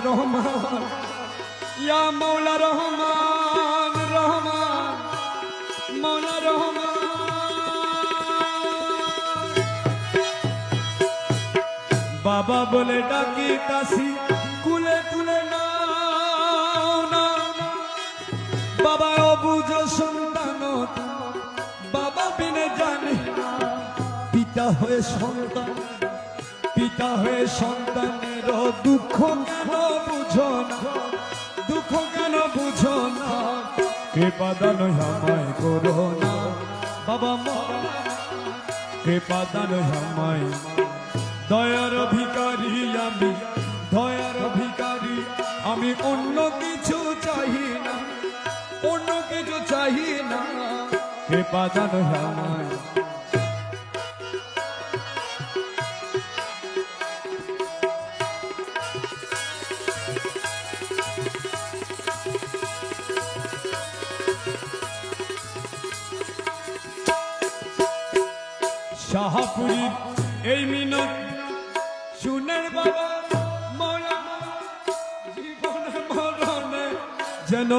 রহমান ইয়া মৌলা রহমান রহমান মৌলা রহমান। বাবা বলে ডাকি তাসি কুলে কুলে নাও না, বাবা অবুঝ সন্তান, বাবা বিনে জানে পিতা হয়ে সন্তান, পিতা হয়ে সন্তানের দুঃখ কেন বুঝো না, দুঃখ কেন বুঝো না, কৃপা দান আমায় করো না বাবা মা, কৃপা দান আমায়, দয়ার ভিখারি আমি, দয়ার ভিখারি আমি, অন্য কিছু চাই না, অন্য কিছু চাই না, কৃপা দান আমায়। শাহপুরী এই মিনত শুনের বাবা মৌলা, জীবন মরণে যেন